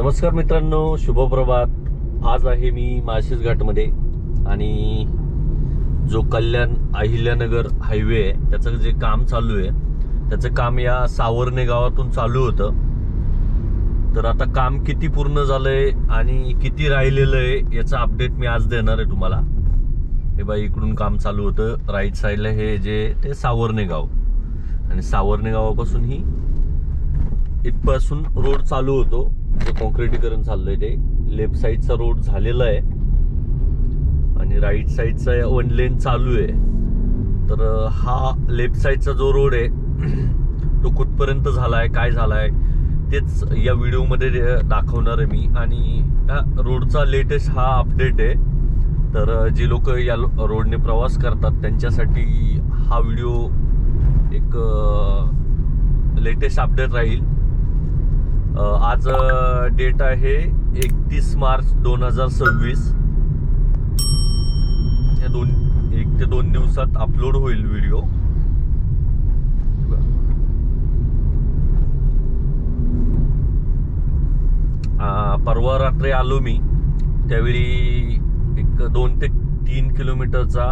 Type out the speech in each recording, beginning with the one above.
नमस्कार मित्रांनो, शुभप्रभात। आज आहे मी माळशेज घाटमध्ये आणि जो कल्याण अहिल्यानगर हायवे आहे त्याचं जे काम चालू आहे त्याचं काम या सावर्णे गावातून चालू होतं। तर आता काम किती पूर्ण झालंय आणि किती राहिलेलं आहे याचा अपडेट मी आज देणार आहे तुम्हाला। हे बाई इकडून काम चालू होतं राईट साईडला, हे जे ते सावर्णे गाव आणि सावर्णे गावापासून ही इथपासून रोड चालू होतो, जे कॉन्क्रिटीकरण चाललंय ते लेफ्ट साईडचा रोड झालेला आहे आणि राईट साईडचा वन लेन चालू आहे। तर हा लेफ्ट साईडचा जो रोड आहे तो कुठपर्यंत झालाय, काय झालाय तेच या व्हिडिओमध्ये दाखवणार आहे मी। आणि या रोडचा लेटेस्ट हा अपडेट आहे। तर जे लोक या रोडने प्रवास करतात त्यांच्यासाठी हा व्हिडिओ एक लेटेस्ट अपडेट राहील। आज डेट आहे 31 मार्च 2026। या 1 ते 2 दिवसात अपलोड होईल व्हिडिओ। परवा रात्री आलो मी, त्यावेळी एक 2 ते 3 किलोमीटरचा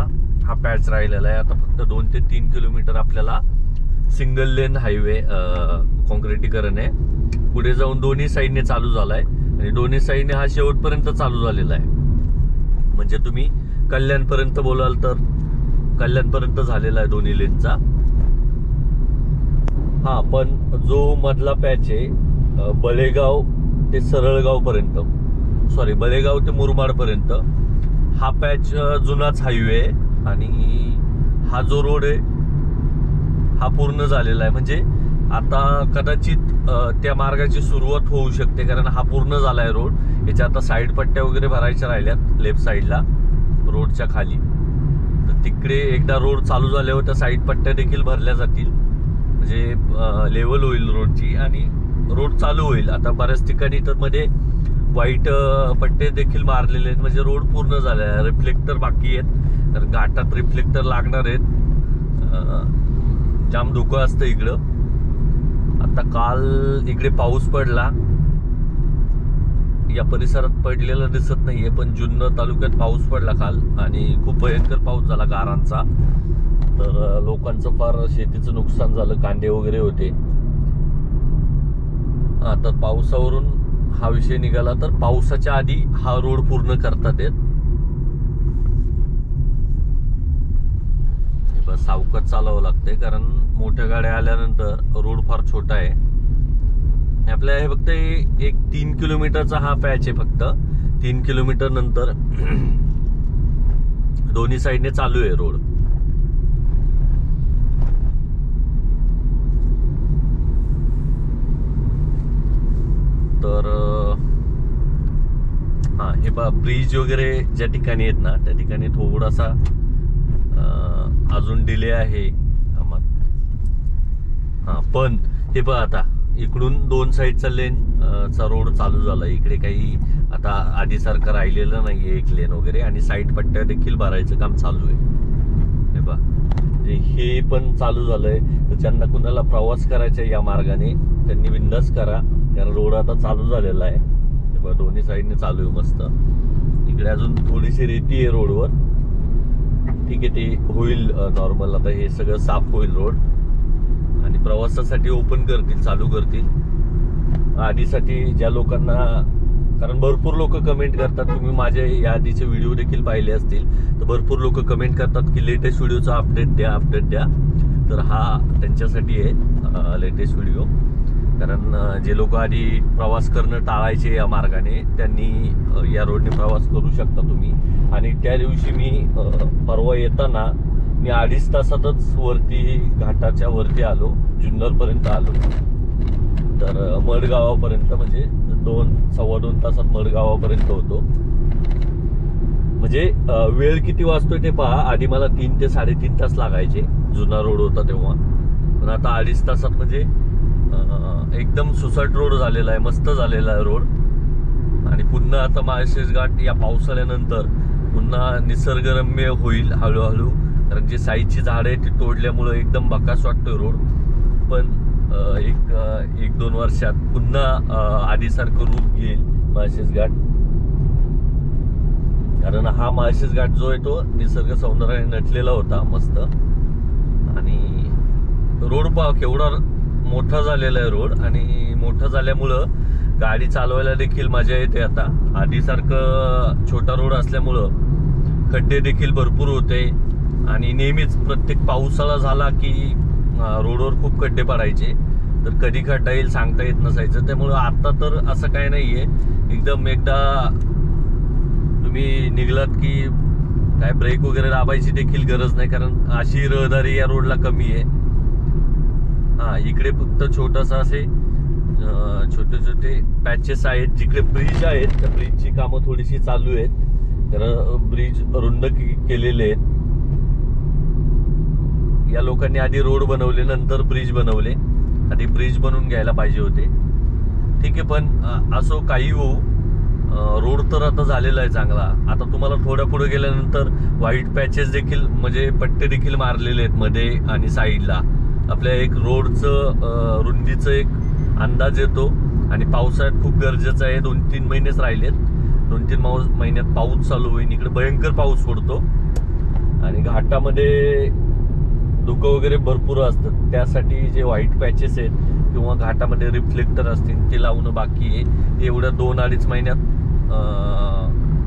हा पॅच राहिलेला आहे। आता फक्त 2 ते 3 किलोमीटर आपल्याला सिंगल लेन हायवे कॉन्क्रिटीकरण आहे। पुढे जाऊन दोन्ही साईडने चालू झालाय आणि दोन्ही साईडने हा शेवटपर्यंत चालू झालेला आहे। म्हणजे तुम्ही कल्याणपर्यंत बोलाल तर कल्याणपर्यंत झालेला आहे दोन्ही लेनचा। हा, पण जो मधला पॅच आहे बळेगाव ते सरळगाव पर्यंत, सॉरी बळेगाव ते मुरबाड पर्यंत, हा पॅच जुनाच हायवे आहे आणि हा जो रोड आहे हा पूर्ण झालेला आहे। म्हणजे आता कदाचित त्या मार्गाची सुरुवात होऊ शकते, कारण हा पूर्ण झाला आहे रोड। याच्या आता साईड पट्ट्या वगैरे भरायच्या राहिल्यात लेफ्ट साईडला रोडच्या खाली। तर तिकडे एकदा रोड चालू झाल्यावर त्या साईड पट्ट्या देखील भरल्या जातील, म्हणजे लेवल होईल रोडची आणि रोड चालू होईल। आता बऱ्याच ठिकाणी तर मध्ये व्हाईट पट्टे देखील मारलेले आहेत, म्हणजे रोड पूर्ण झाला आहे। रिफ्लेक्टर बाकी आहेत, तर घाटात रिफ्लेक्टर लागणार आहेत। जाम धुकं असतं इकडं। आता काल इकडे पाऊस पडला, या परिसरात पडलेला दिसत नाहीये, पण जुन्नर तालुक्यात पाऊस पडला काल आणि खूप भयंकर पाऊस झाला गारांचा। तर लोकांचं फार शेतीचं नुकसान झालं, कांदे वगैरे होते। तर पावसावरून हा विषय निघाला, तर पावसाच्या आधी हा रोड पूर्ण करतात येत। सावकाश चालावं लागतंय, कारण मोठ्या गाड्या आल्यानंतर रोड फार छोटा आहे। आपल्या हे फक्त एक 3 किलोमीटरचा हा पॅच आहे। फक्त 3 किलोमीटर नंतर दोन्ही साईडने चालू आहे रोड। तर हे ब्रिज वगैरे ज्या ठिकाणी आहेत ना त्या ठिकाणी थोडासा अजून डिले आहे। पण हे पहा, आता इकडून 2 साईडचा लेन चा रोड चालू झाला। इकडे काही आता आधीसारखं राहिलेलं नाहीये एक लेन वगैरे, आणि साईड पट्ट्या देखील भरायचं काम चालू आहे। हे पहा, म्हणजे हे पण चालू झालंय। तर ज्यांना कुणाला प्रवास करायचा या मार्गाने त्यांनी बिंदास करा, कारण रोड आता चालू झालेला आहे। हे पहा, दोन्ही साईडने चालू आहे मस्त। इकडे अजून थोडीशी रेती आहे रोडवर, ठीक आहे, ते होईल नॉर्मल। आता हे सगळं साफ होईल रोड आणि प्रवासासाठी ओपन करतील, चालू करतील। आधीसाठी ज्या लोकांना, कारण भरपूर लोक कमेंट करतात, तुम्ही माझे या आधीचे व्हिडिओ देखील पाहिले असतील, तर भरपूर लोक कमेंट करतात की लेटेस्ट व्हिडिओचा अपडेट द्या, अपडेट द्या। तर हा त्यांच्यासाठी आहे लेटेस्ट व्हिडिओ, कारण जे लोक आधी प्रवास करणं टाळायचे या मार्गाने त्यांनी या रोडने प्रवास करू शकता तुम्ही। आणि त्या दिवशी मी परवा येताना मी 2.5 तासातच वरती घाटाच्या वरती आलो, जुन्नरपर्यंत आलो। तर मडगावापर्यंत, म्हणजे 2-2.25 तासात मडगावापर्यंत होतो। म्हणजे वेळ किती वाजतोय ते पहा। आधी मला 3 ते 3.5 तास लागायचे, जुना रोड होता तेव्हा, पण आता 2.5 तासात म्हणजे एकदम सुसाट रोड झालेला आहे, मस्त झालेला आहे रोड। आणि पुन्हा आता माळशेज घाट या पावसाळ्यानंतर पुन्हा निसर्गरम्य होईल हळूहळू, कारण जी साईडची झाडं आहेत ती तोडल्यामुळे एकदम बकास वाटतोय रोड। पण 1-2 1-2 वर्षात पुन्हा आधीसारखं रूप घेईल माळशेज घाट. कारण हा माळशेज घाट जो आहे तो निसर्ग सौंदर्याने नटलेला होता मस्त. आणि रोड पहा केवढा मोठा झालेला आहे रोड. आणि मोठा झाल्यामुळं गाडी चालवायला देखील मजा येते. आता आधीसारखं छोटा रोड असल्यामुळं खड्डे देखील भरपूर होते. आणि नेहमीच प्रत्येक पावसाळा झाला की रोडवर खूप खड्डे पडायचे. तर कधी खड्डा येईल सांगता येत नसायचं. त्यामुळं आता तर असं काय नाही आहे. एकदम एकदा तुम्ही निघलात की काय ब्रेक वगैरे दाबायची देखील गरज नाही. कारण अशी रहदारी या रोडला कमी आहे. हा इकडे फक्त छोटासा असे छोटे छोटे पॅचेस आहेत. जिकडे ब्रिज आहेत त्या ब्रिजची कामं थोडीशी चालू आहेत. कारण ब्रिज रुंद केलेले आहेत. या लोकांनी आधी रोड बनवले नंतर ब्रिज बनवले. आधी ब्रिज बनवून घ्यायला पाहिजे होते. ठीक आहे पण असो काही होऊ, रोड तर आता झालेला आहे चांगला. आता तुम्हाला थोड्या पुढे गेल्यानंतर व्हाईट पॅचेस देखील म्हणजे पट्टे देखील मारलेले आहेत मध्ये आणि साईडला. आपल्या एक रोडचं रुंदीचं एक अंदाज येतो. आणि पावसाळ्यात खूप गरजेचं आहे. 2-3 महिनेच राहिलेत. 2-3 महिन्यात पाऊस चालू होईल. इकडे भयंकर पाऊस पडतो आणि घाटामध्ये धुकं वगैरे भरपूर असतात. त्यासाठी जे व्हाईट पॅचेस आहेत किंवा घाटामध्ये रिफ्लेक्टर असतील ते लावणं बाकी आहे. ते एवढ्या 2-2.5 महिन्यात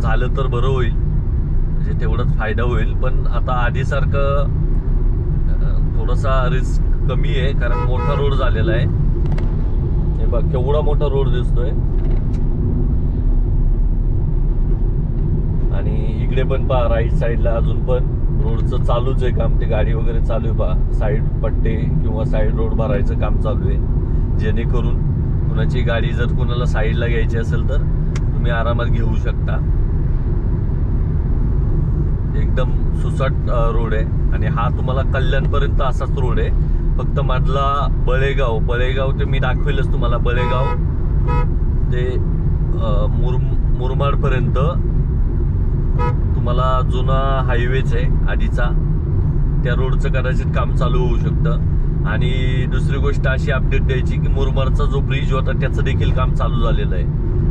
झालं तर बरं होईल. म्हणजे तेवढाच फायदा होईल. पण आता आधीसारखं थोडासा रिस्क कमी आहे. कारण मोठा रोड झालेला आहे. हे बघ केवढा मोठा रोड दिसतोय. आणि इकडे पण पहा राईट साईडला अजून पण रोडचं चालूच आहे काम. ते गाडी वगैरे चालू आहे पहा. साईड पट्टे किंवा साईड रोड भरायचं काम चालू आहे. जेणेकरून कुणाची गाडी जर कुणाला साईडला घ्यायची असेल तर तुम्ही आरामात घेऊ शकता. एकदम सुसाट रोड आहे. आणि हा तुम्हाला कल्याणपर्यंत असाच रोड आहे. फक्त मधला बळेगाव ते मी दाखवेलच तुम्हाला. बळेगाव ते मुरमाडपर्यंत तुम्हाला जुना हायवेच आहे आधीचा. त्या रोडचं कदाचित काम चालू होऊ शकतं. आणि दुसरी गोष्ट अशी अपडेट द्यायची की मुरमाडचा जो ब्रिज होता त्याचं देखील काम चालू झालेलं आहे.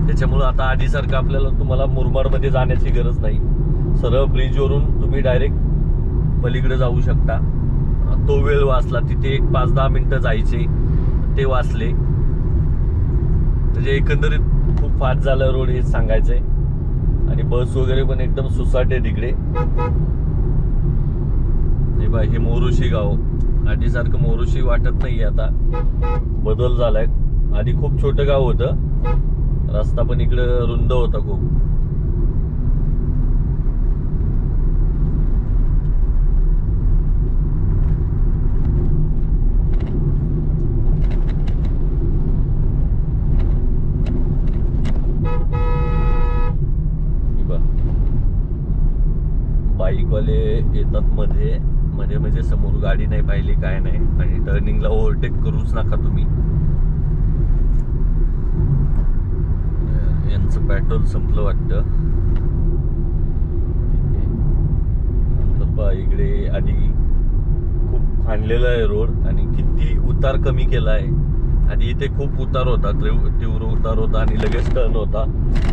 त्याच्यामुळं आता आधीसारखं आपल्याला तुम्हाला मुरमाडमध्ये जाण्याची गरज नाही. सरळ ब्रिजवरून तुम्ही डायरेक्ट पलीकडे जाऊ शकता. तो वेळ वाचला. तिथे एक 5-10 मिनिटं जायचे ते वाचले. म्हणजे एकंदरीत खूप फास्ट झालं रोड हे सांगायचंय. आणि बस वगैरे पण एकदम सुसाट आहे तिकडे. हे मोरुशी गाव आधीसारखं मोरुशी वाटत नाही आता. बदल झालाय. आधी खूप छोटं गाव होतं. रस्ता पण इकडे रुंद होता खूप. बाईकवाले येतात मध्ये म्हणजे समोर गाडी नाही पाहिली काय नाही. आणि टर्निंगला ओव्हरटेक करूच नका तुम्ही. यांचं पेट्रोल संपलं वाटतं. तर इकडे आधी खूप खाणलेला आहे रोड. आणि किती उतार कमी केला आहे. आधी इथे खूप उतार होता. तीव्र उतार होता आणि लगेच टर्न होता.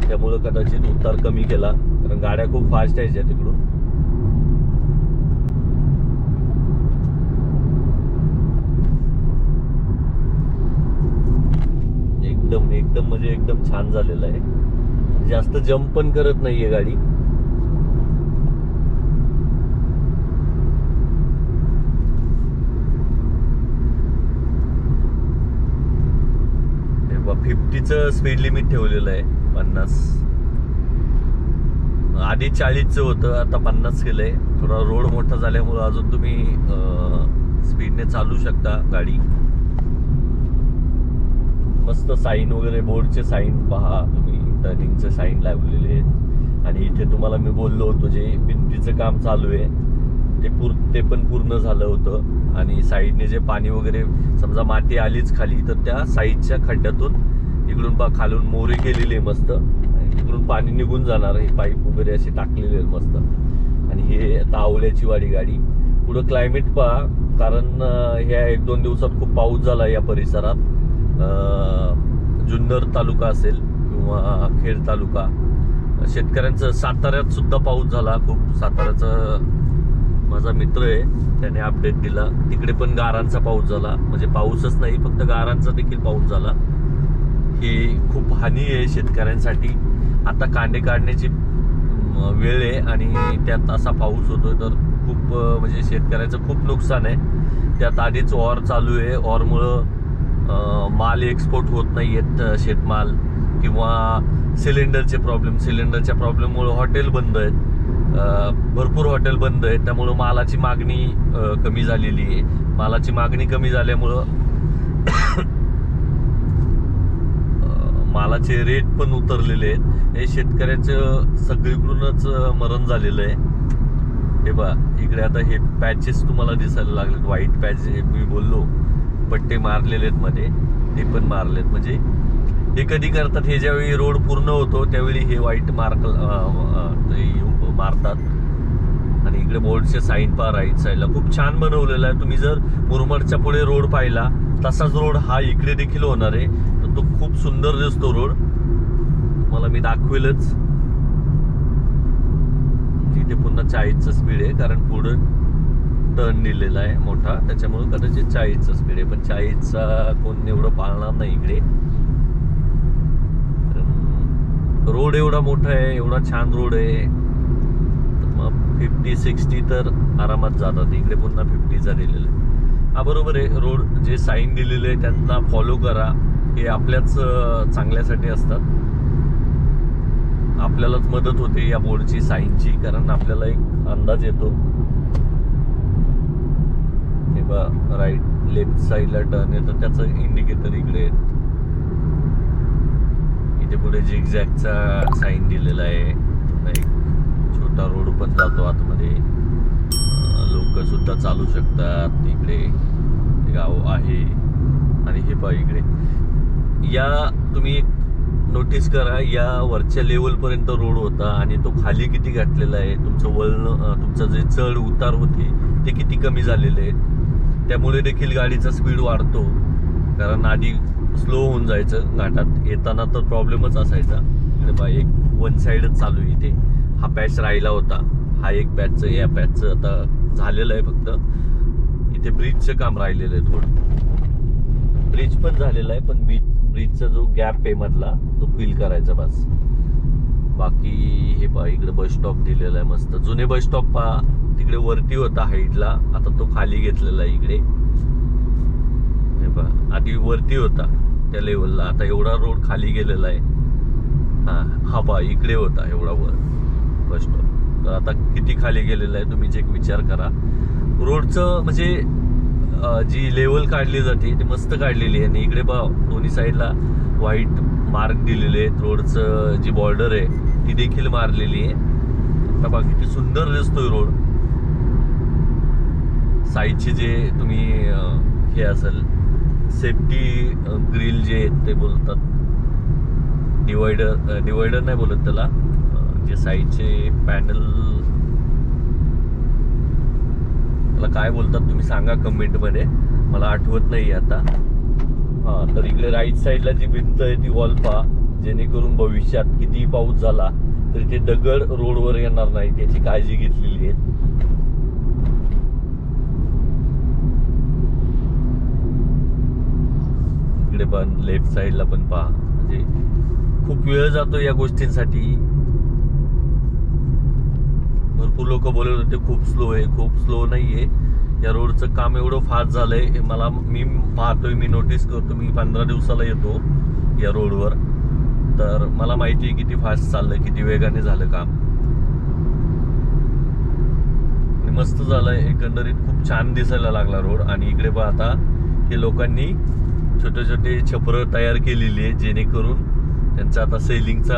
त्यामुळं कदाचित उतार कमी केला. कारण गाड्या खूप फास्ट यायच्या तिकडून. एकदम म्हणजे एकदम छान झालेलं आहे. जास्त जम्प पण करत नाहीये गाडी. तेव्हा 50चं स्पीड लिमिट ठेवलेलं आहे. 50 आधी 40चं होतं. आता 50 केलंय. थोडा रोड मोठा झाल्यामुळं अजून तुम्ही स्पीडने चालू शकता गाडी. मस्त साईन वगैरे बोर्डचे साईन पहा तुम्ही. टर्निंगचे साईन लावलेले आहेत. आणि इथे तुम्हाला मी बोललो होतो जे भिंतीचं काम चालू आहे ते पण पूर्ण झालं होतं. आणि साईडने जे पाणी वगैरे समजा माती आलीच खाली तर त्या साईडच्या खड्ड्यातून इकडून खालून मोरी केलेली आहे मस्त. आणि तिकडून पाणी निघून जाणार. हे पाईप वगैरे असे टाकलेले आहेत मस्त. आणि हे आता आवळ्याची वाडी गाडी. पुढं क्लायमेट पहा. कारण ह्या 1-2 दिवसात खूप पाऊस झाला या परिसरात. जुन्नर तालुका असेल किंवा खेड तालुका, शेतकऱ्यांचं साताऱ्यात सुद्धा पाऊस झाला खूप. साताऱ्याचा माझा मित्र आहे, त्याने अपडेट दिला. तिकडे पण गारांचा पाऊस झाला, म्हणजे पाऊसच नाही फक्त गारांचा देखील पाऊस झाला. ही खूप हानी आहे शेतकऱ्यांसाठी. आता कांदे काढण्याची वेळ आहे आणि त्यात असा पाऊस होतोय तर खूप म्हणजे शेतकऱ्याचं खूप नुकसान आहे. त्यात आधीच वॉर चालू आहे. वॉरमुळं माल एक्सपोर्ट होत नाही आहेत, शेतमाल किंवा सिलेंडरच्या प्रॉब्लेममुळं हॉटेल बंद आहेत, भरपूर हॉटेल बंद आहेत. त्यामुळं मालाची मागणी कमी झालेली आहे. मालाची मागणी कमी झाल्यामुळं मालाचे रेट पण उतरलेले आहेत. हे शेतकऱ्याचं सगळीकडूनच मरण झालेलं आहे. हे बघा इकडे आता हे पॅचेस तुम्हाला दिसायला लागलेत, व्हाईट पॅच मी बोललो, पट्टे मारलेले आहेत मध्ये, ते पण मारलेत. म्हणजे हे कधी करतात, हे ज्यावेळी रोड पूर्ण होतो त्यावेळी हे व्हाईट मार्क मारतात. आणि इकडे बोर्डचे साईन पहा राईट साईडला, खूप छान बनवलेला आहे. तुम्ही जर मुरबाडच्या पुढे रोड पाहिला तसाच रोड हा इकडे देखील होणार आहे. तर तो खूप सुंदर दिसतो रोड, मला मी दाखवेलच. तिथे पुन्हा 40चं स्पीड आहे, कारण पुढं टर्न दिलेला आहे मोठा, त्याच्यामुळे कदाचित 40चं स्पीड आहे. पण 40चा कोण एवढं पाळणार नाही इकडे. रोड एवढा मोठा आहे, एवढा छान रोड आहे, तर मग 50-60 तर आरामात जातात. इकडे पुन्हा 50चा दिलेला आहे. हा बरोबर आहे, रोड जे साईन दिलेले आहे त्यांना फॉलो करा. हे आपल्याच चांगल्यासाठी असतात, आपल्यालाच मदत होते या बोर्डची, साईनची, कारण आपल्याला एक अंदाज येतो. हे बा राईट लेफ्ट साईडला टर्न येतं, त्याचं इंडिकेटर इकडे आहे. इथे पुढे झिगझॅगचा साईन दिलेला आहे. एक छोटा रोड पण जातो आतमध्ये, लोक सुद्धा चालू शकतात. इकडे गाव आहे. आणि हे पहा इकडे, या तुम्ही नोटीस करा, या वरच्या लेवलपर्यंत रोड होता आणि तो खाली किती घातलेला आहे. तुमचं वळण, तुमचं जे चढ उतार होते ते किती कमी झालेले आहेत. त्यामुळे देखील गाडीचा स्पीड वाढतो, कारण आधी स्लो होऊन जायचं घाटात येताना तर प्रॉब्लेमच असायचा. इकडे पहा एक वन साईडच चालू आहे. इथे हा पॅच राहिला होता, हा एक पॅचचं, या पॅचचं आता झालेलं आहे. फक्त इथे ब्रिजचं काम राहिलेलं आहे थोडं. ब्रिज पण झालेला आहे, पण ब्रिजचा जो गॅप आहे मधला तो फिल करायचा बस. बाकी हे पहा इकडे बस स्टॉप दिलेला आहे मस्त. जुने बस स्टॉप पहा तिकडे वरती होता हाईटला, आता तो खाली घेतलेला आहे इकडे. हे पहा आधी वरती होता त्या लेवलला, आता एवढा रोड खाली गेलेला आहे. हा पहा इकडे होता एवढा वर बस स्टॉप, तर आता किती खाली गेलेला आहे तुम्ही एक विचार करा. रोडचं म्हणजे जी लेवल काढली जाते ती मस्त काढलेली आहे. आणि इकडे पहा दोन्ही साईडला व्हाईट मार्क दिलेले आहेत. रोडचं जी बॉर्डर आहे ती देखील मारलेली आहे. आता बघा किती सुंदर दिसतोय रोड. साईडचे जे तुम्ही हे असेल सेफ्टी ग्रिल जे आहेत ते बोलतात, डिवायडर नाही बोलत त्याला, जे साईडचे पॅनल त्याला काय बोलतात तुम्ही सांगा कमेंटमध्ये, मला आठवत नाही आता. तर इकडे राईट साईडला जी भिंत आहे ती वॉल पहा, जेणेकरून भविष्यात किती पाऊस झाला तरी ते दगड रोडवर येणार नाही, त्याची काळजी घेतलेली आहे. इकडे पण लेफ्ट साईडला पण पहा, म्हणजे खूप वेळ जातो या गोष्टींसाठी. भरपूर लोक बोलत होते खूप स्लो आहे, खूप स्लो नाहीये. या रोडचं काम एवढं फास्ट झालंय, मी पाहतोय, मी नोटीस करतो. मी 15 दिवसाला येतो या रोडवर, तर मला माहिती आहे किती फास्ट चाललंय, किती वेगाने झालं काम. मस्त झालंय एकंदरीत, खूप छान दिसायला लागला रोड. आणि इकडे पहा आता हे लोकांनी छोटे छोटे छपरं तयार केलेली आहे, जेणेकरून त्यांचा आता सेलिंगचा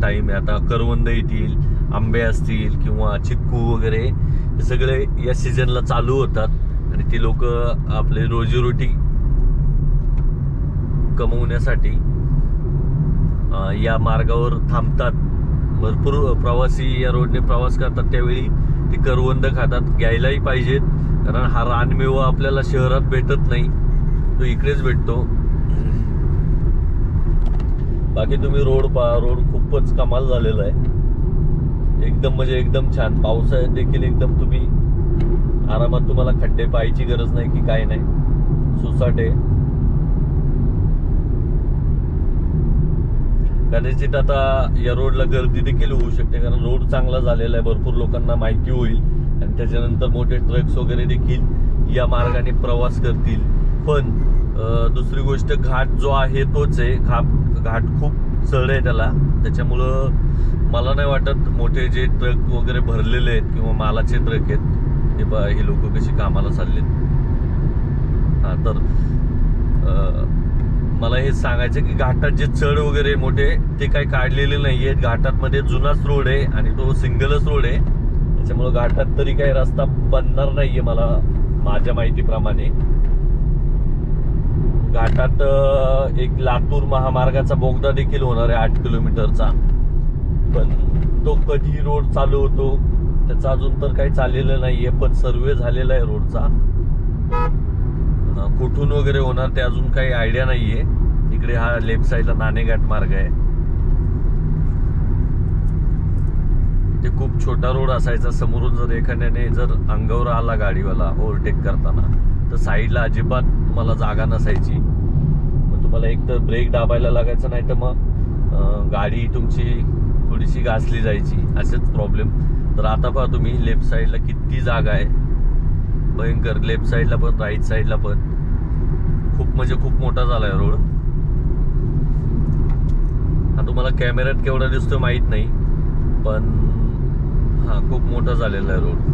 टाइम आहे. आता करवंद येतील, आंबे असतील किंवा चिक्कू वगैरे, हे सगळे या सीजनला चालू होतात. आणि ती लोक आपले रोजीरोटी कमवण्यासाठी या मार्गावर थांबतात. भरपूर प्रवासी या रोडने प्रवास करतात, त्यावेळी ती करवंद खातात. घ्यायलाही पाहिजेत, कारण हा रानमेवा आपल्याला शहरात भेटत नाही, तो इकडेच भेटतो. बाकी तुम्ही रोड पहा, रोड खूपच कमाल झालेला आहे, एकदम म्हणजे एकदम छान. पावसाळ्यात देखील एकदम तुम्ही आरामात, तुम्हाला खड्डे पाहायची गरज नाही की काय नाही, सुसाट आहे. कदाचित आता या रोडला गर्दी देखील होऊ शकते, कारण रोड चांगला झालेला आहे, भरपूर लोकांना माहिती होईल आणि त्याच्यानंतर मोठे ट्रक्स वगैरे देखील या मार्गाने प्रवास करतील. पण दुसरी गोष्ट, घाट जो आहे तोच आहे, घाट खूप चढ आहे त्याला, त्याच्यामुळं मला नाही वाटत मोठे जे ट्रक वगैरे भरलेले आहेत किंवा मालाचे ट्रक आहेत हे लोक कशी कामाला चाललेत. हा, तर मला हे सांगायचं की घाटात जे चढ वगैरे मोठे ते काही काढलेले नाही आहेत. घाटात जुनाच रोड आहे आणि तो सिंगलच रोड आहे, त्याच्यामुळं घाटात तरी काही रस्ता बनणार नाहीये मला माझ्या माहितीप्रमाणे. घाटात एक लातूर महामार्गाचा बोगदा देखील होणार आहे 8 किलोमीटरचा, पण तो कधी रोड चालू होतो त्याचा अजून तर काही चाललेलं नाहीये, पण सर्वे झालेला आहे रोडचा. कुठून वगैरे होणार ते अजून काही आयडिया नाहीये. इकडे हा लेफ्ट साईडला नाणेघाट मार्ग आहे, ते खूप छोटा रोड असायचा. समोरून जर एखाद्याने जर अंगावर आला गाडीवाला ओव्हरटेक करताना, तर साईडला अजिबात तुम्हाला जागा नसायची. मग तुम्हाला एक तर ब्रेक दाबायला लागायचं, नाही तर मग गाडी तुमची थोडीशी घासली जायची, असेच प्रॉब्लेम. तर आता पहा तुम्ही, लेफ्ट साईडला किती जागा आहे, भयंकर. लेफ्ट साईडला पण राईट साईडला पण खूप मोठा झालाय रोड. हा तुम्हाला कॅमेऱ्यात केवढा दिसतो माहित नाही, पण हा खूप मोठा झालेला आहे रोड.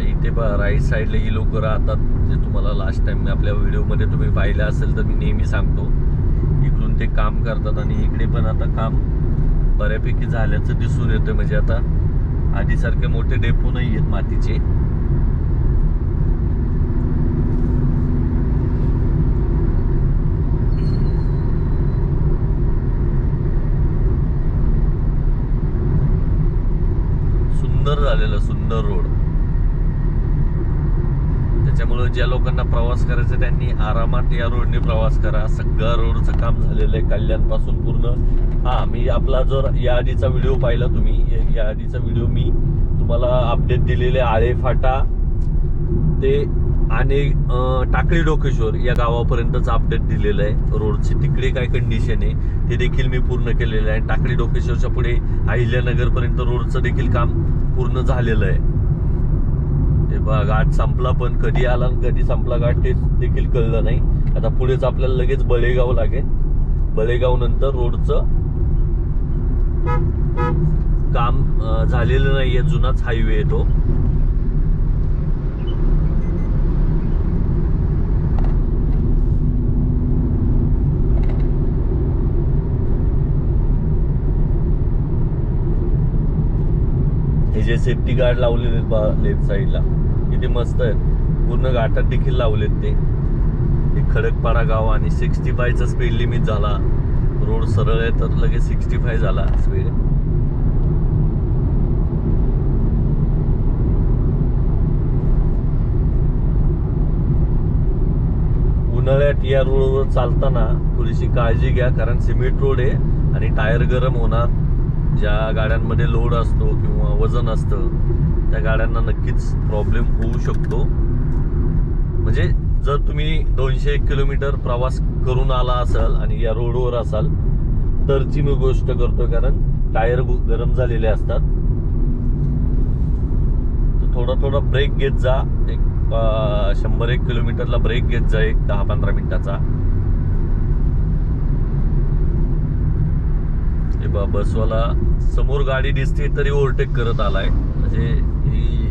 इथे पहा राईट साईडला ही लोक राहतात, जे तुम्हाला लास्ट टाइम आपल्या व्हिडिओमध्ये तुम्ही पाहिलं असेल तर मी नेहमी सांगतो, इकडून ते काम करतात. आणि इकडे पण आता काम बऱ्यापैकी झाल्याचं दिसून येतं, म्हणजे आता आधीसारखे मोठे डेपो नाही आहेत मातीचे. सुंदर झालेलं, सुंदर रोड. त्याच्यामुळे ज्या लोकांना प्रवास करायचा त्यांनी आरामात या रोडने प्रवास करा. सगळं रोडचं काम झालेलं आहे कल्याण पासून पूर्ण. हा, मी आपला जर या आधीचा व्हिडिओ पाहिला तुम्ही, या आधीचा व्हिडिओ मी तुम्हाला अपडेट दिलेले आळे फाटा ते आणि टाकळी डोकेश्वर या गावापर्यंतच अपडेट दिलेलं आहे रोडची. तिकडे काय कंडिशन आहे ते देखील मी पूर्ण केलेलं आहे. टाकळी डोकेश्वरच्या पुढे अहिल्यानगर पर्यंत रोडचं देखील काम पूर्ण झालेलं आहे. ते बघा, घाट संपला, पण कधी आला कधी संपला घाट ते देखील कळलं नाही. आता पुढेच आपल्याला लगेच बळेगाव लागेल. बळेगाव नंतर रोडचं काम झालेलं नाहीये, जुनाच हायवे आहे तो. हे जे सेफ्टी गार्ड लावलेले आहेत लेफ्ट साईडला, किती मस्त आहेत. पूर्ण घाटात देखील लावलेत ते. खडकपाडा गाव आणि 65चा स्पीड लिमिट झाला. रोड सरळ आहे तर लगेच 65 झाला स्पीड. उन्हाळ्यात या रोडवर चालताना थोडीशी काळजी घ्या, कारण सिमेंट रोड आहे आणि टायर गरम होणार. ज्या गाड्यांमध्ये लोड असतो किंवा वजन असतं त्या गाड्यांना नक्कीच प्रॉब्लेम होऊ शकतो. म्हणजे जर तुम्ही 201 किलोमीटर प्रवास करून आला असाल आणि या रोडवर असाल तरची मी गोष्ट करतोय, कारण टायर गरम झालेले असतात. तर थोडा ब्रेक घेत जा. एक 100-1 किलोमीटरला ब्रेक घेत जा, एक 10-15 मिनिटाचा. बसवाला समोर गाडी दिसते तरी ओव्हरटेक करत आलाय. म्हणजे ही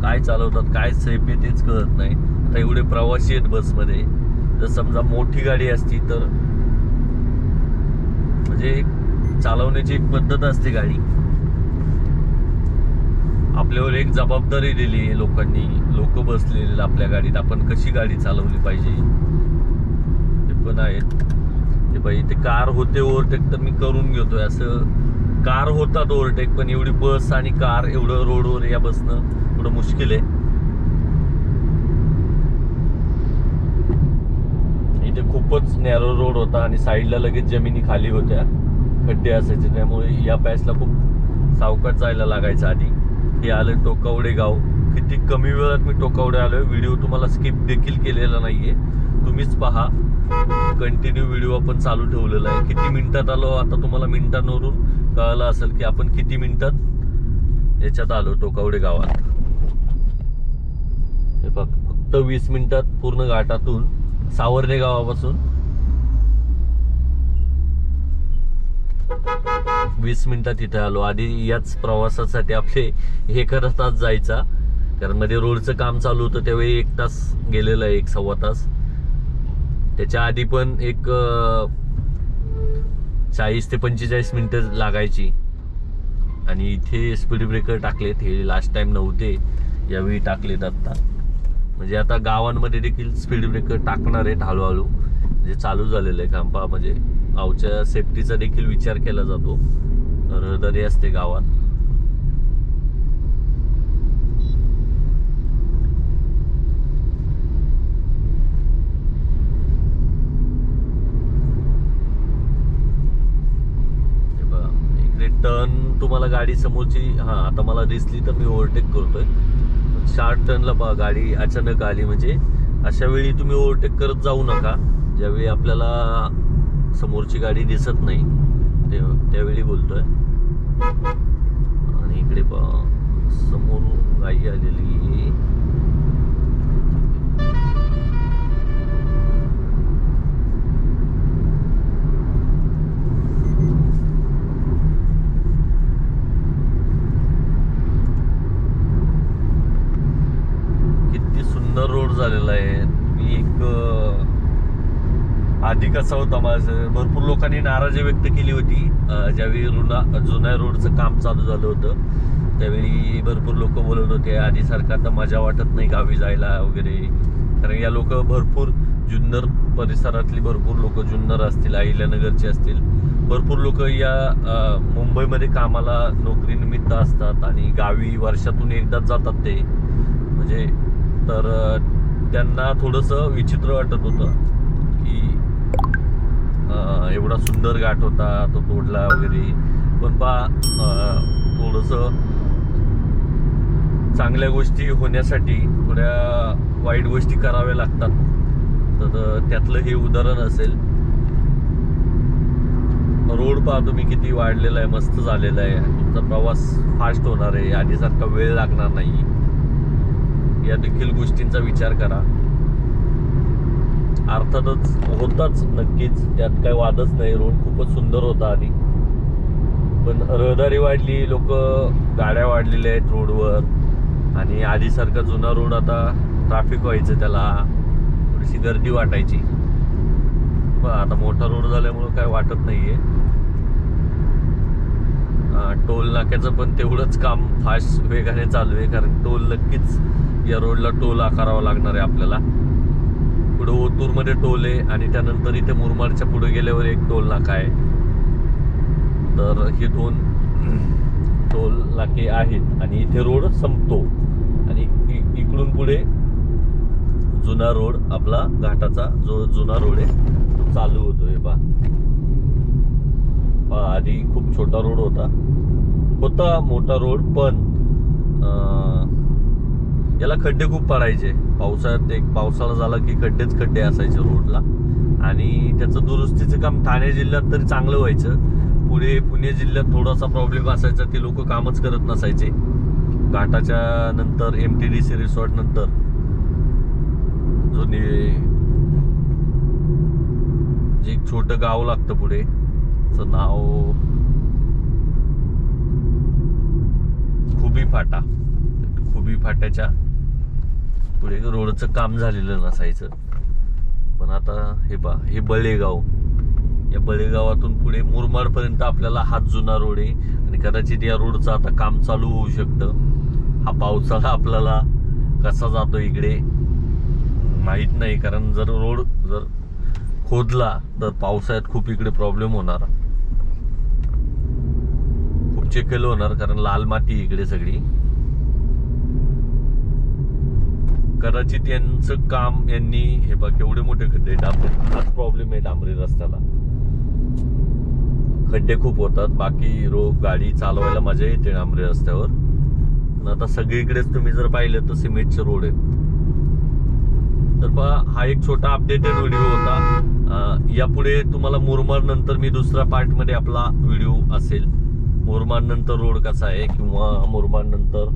काय चालवतात, काय सेफ आहे तेच कळत नाही. आता एवढे प्रवासी आहेत बसमध्ये, जर समजा मोठी गाडी असती तर म्हणजे चालवण्याची एक पद्धत असते गाडी. आपल्यावर एक जबाबदारी दिली लोकांनी, लोक बसलेले आपल्या गाडीत, आपण कशी गाडी चालवली पाहिजे ते पण आहेत. ते बाई ते कार होते ओव्हरटेक तर मी करून घेतोय, असं कार होतात ओव्हरटेक, पण एवढी बस आणि कार एवढं रोडवर या बसणं थोडं मुश्किल आहे. इथे खूप खूपच नॅरो रोड होता आणि साईडला लगेच जमिनी खाली होत्या, खड्डे असायचे, त्यामुळे या पॅचला खूप सावकाश जायला लागायचं आधी. हे आलं टोकावडे गाव. किती कमी वेळात मी टोकावडे आलोय. व्हिडिओ तुम्हाला स्किप देखील केलेला नाहीये, तुम्हीच पहा. कंटिन्यू व्हिडिओ आपण चालू ठेवलेला आहे. किती मिनिटात आलो आता तुम्हाला मिनिटांवरून कळलं असेल की आपण किती मिनिटात याच्यात आलो टोकावडे गावात. हे फक्त 20 मिनिटात पूर्ण घाटातून सावर्णे गावापासून 20 मिनिटात इथे आलो. आधी याच प्रवासासाठी आपले 1 तास जायचा, कारण मध्ये रोडचं काम चालू होतं त्यावेळी 1 तास गेलेला आहे, 1-1.25 तास. त्याच्या आधी पण एक 40 ते 45 मिनिटं लागायची. आणि इथे स्पीड ब्रेकर टाकलेत, हे लास्ट टाइम नव्हते, यावेळी टाकलेत आता. म्हणजे आता गावांमध्ये देखील स्पीड ब्रेकर टाकणार आहेत हळूहळू, म्हणजे चालू झालेलं आहे काम. पहा, म्हणजे गावच्या सेफ्टीचा देखील विचार केला जातो. रहदारी असते गावात. टर्न तुम्हाला गाडी समोरची आता मला दिसली तर मी ओव्हरटेक करतोय. शार्ट टर्नला पहा गाडी अचानक आली, म्हणजे अशा वेळी तुम्ही ओव्हरटेक करत जाऊ नका, ज्यावेळी आपल्याला समोरची गाडी दिसत नाही त्यावेळी बोलतोय. आणि इकडे पहा समोरून गाडी आलेली. रोड झालेला आहे. मी आधी कसा होता, माझं भरपूर लोकांनी नाराजी व्यक्त केली होती ज्यावेळी जुन्या रोडचं काम चालू झालं होतं. त्यावेळी भरपूर लोक बोलत होते आधी सारखं आता मजा वाटत नाही गावी जायला वगैरे, कारण या लोक भरपूर जुन्नर परिसरातली भरपूर लोक, जुन्नर असतील, अहिल्यानगरचे असतील, भरपूर लोक या मुंबईमध्ये कामाला नोकरीनिमित्त असतात आणि गावी वर्षातून एकदाच जातात ते. म्हणजे तर त्यांना थोडंसं विचित्र वाटत होतं की एवढा सुंदर घाट होता तो तोडला वगैरे. पण थोडंसं चांगल्या गोष्टी होण्यासाठी थोड्या वाईट गोष्टी कराव्या लागतात. तर त्यातलं हे उदाहरण असेल. रोड पहा तुम्ही किती वाढलेला आहे, मस्त झालेला आहे. तुमचा प्रवास फास्ट होणार आहे, आधीसारखा वेळ लागणार नाही. या देखील गोष्टींचा विचार करा. अर्थातच होताच नक्कीच, त्यात काही वादच नाही. रोड खूपच सुंदर होता आधी, पण रहदारी वाढली, लोक गाड्या वाढलेल्या आहेत रोडवर, आणि आधीसारखा जुना रोड आता ट्रॅफिक व्हायचं, त्याला थोडीशी गर्दी वाटायची. आता मोठा रोड झाल्यामुळं काय वाटत नाहीये. टोल नाक्याचं पण तेवढंच काम फास्ट वेगाने चालू आहे, कारण टोल नक्कीच या रोडला टोल आकारावा लागणार आहे आपल्याला. पुढे ओतूरमध्ये टोल आहे आणि त्यानंतर इथे मुरमाडच्या पुढे गेल्यावर एक टोल नाका आहे. तर हे 2 टोल नाके आहेत आणि इथे रोड संपतो आणि इकडून पुढे जुना रोड, आपला घाटाचा जो जुना रोड आहे तो चालू होतोय. आधी खूप छोटा रोड होता मोठा रोड, पण याला खड्डे खूप पडायचे पावसाळ्यात. पावसाळा झाला की खड्डे असायचे रोडला, आणि त्याचं दुरुस्तीचं काम ठाणे जिल्ह्यात तरी चांगलं व्हायचं. पुणे जिल्ह्यात थोडासा प्रॉब्लेम असायचा, ते लोक कामच करत नसायचे. घाटाच्या नंतर MTDC रिसॉर्ट नंतर जे एक छोटं गाव लागतं पुढे, त्याचं नाव खुबी फाटा. खुबी फाट्याच्या पुढे रोडचं काम झालेलं नसायचं. पण आता हे बळेगाव, या बळेगावातून पुढे मुरमाडपर्यंत आपल्याला हाच जुना रोड आहे, आणि कदाचित या रोडचं आता काम चालू होऊ शकतं. हा पावसाळा आपल्याला कसा जातो इकडे माहीत नाही, कारण जर रोड खोदला तर पावसाळ्यात खूप इकडे प्रॉब्लेम होणार, खूप चिखल होणार, कारण लाल माती इकडे सगळी. कदाचित यांचं काम यांनी हे बघ एवढे मोठे खड्डे डांबरी, हाच प्रॉब्लेम आहे डांबरी रस्त्याला. खड्डे खूप होतात, बाकी गाडी चालवायला मजा येते डांबरी रस्त्यावर. पण आता सगळीकडेच तुम्ही जर पाहिलं तर सिमेंटचे रोड आहेत. तर पहा, हा एक छोटा अपडेटेड व्हिडिओ होता. यापुढे तुम्हाला मुरबाड नंतर मी दुसऱ्या पार्ट मध्ये आपला व्हिडिओ असेल, मुरबाड नंतर रोड कसा आहे किंवा मुरबाड नंतर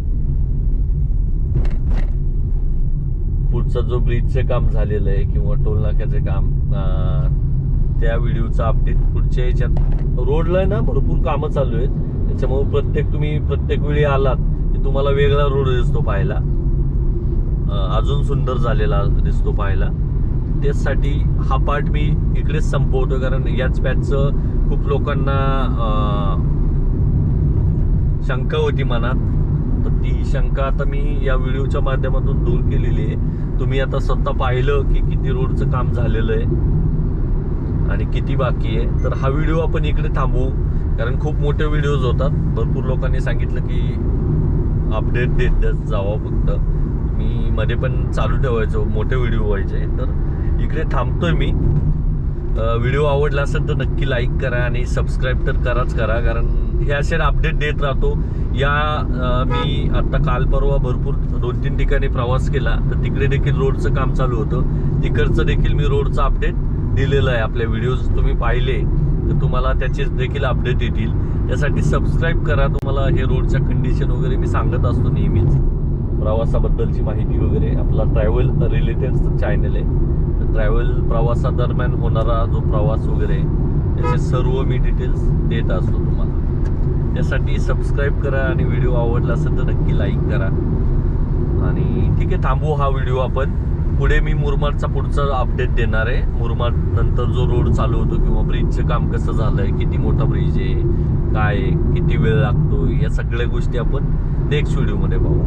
पुढचं जो ब्रिजचे काम झालेलं आहे किंवा टोल नाक्याचे काम, त्या व्हिडिओचा अपडेट पुढच्या याच्यात. रोडला ना भरपूर कामं चालू आहेत, त्याच्यामुळे तुम्ही प्रत्येक वेळी आलात की तुम्हाला वेगळा रोड दिसतो पाहायला, अजून सुंदर झालेला दिसतो पाहायला. त्यासाठी हा पार्ट मी इकडेच संपवतो, कारण याच पॅचचं खूप लोकांना शंका होती मनात. तर ती शंका आता मी या व्हिडिओच्या माध्यमातून दूर केलेली आहे. तुम्ही आता स्वतः पाहिलं की किती रोडचं काम झालेलं आहे आणि किती बाकी आहे. तर हा व्हिडिओ आपण इकडे थांबवू, कारण खूप मोठे व्हिडिओज होतात. भरपूर लोकांनी सांगितलं की अपडेट देत जावं, फक्त मी मध्ये पण चालू ठेवायचो, मोठे व्हिडिओ व्हायचे. तर इकडे थांबतोय मी. व्हिडिओ आवडला असेल तर नक्की लाईक करा आणि सबस्क्राईब तर करा, कारण हे असे अपडेट देत राहतो. मी आता काल परवा भरपूर 2-3 ठिकाणी प्रवास केला, तर तिकडे देखील रोडचं काम चालू होतं. तिकडचं देखील मी रोडचं अपडेट दिलेलं आहे. आपले व्हिडिओज तुम्ही पाहिले तर तुम्हाला त्याचे देखील अपडेट येतील. त्यासाठी सबस्क्राईब करा. तुम्हाला हे रोडच्या कंडिशन वगैरे मी सांगत असतो नेहमीच, प्रवासाबद्दलची माहिती वगैरे. आपला ट्रॅव्हल रिलेटेड चॅनल आहे. ट्रॅव्हल प्रवासादरम्यान होणारा जो प्रवास वगैरे त्याचे सर्व मी डिटेल्स देत असतो तुम्हाला. त्यासाठी सबस्क्राईब करा आणि व्हिडिओ आवडला असेल तर नक्की लाईक करा. आणि ठीक आहे, थांबवू हा व्हिडिओ आपण. पुढे मी मुरबाडचा पुढचा अपडेट देणार आहे. मुरबाड नंतर जो रोड चालू होतो किंवा ब्रिजचं काम कसं झालंय, किती मोठा ब्रिज आहे, काय किती वेळ लागतो, या सगळ्या गोष्टी आपण नेक्स्ट व्हिडिओमध्ये पाहू.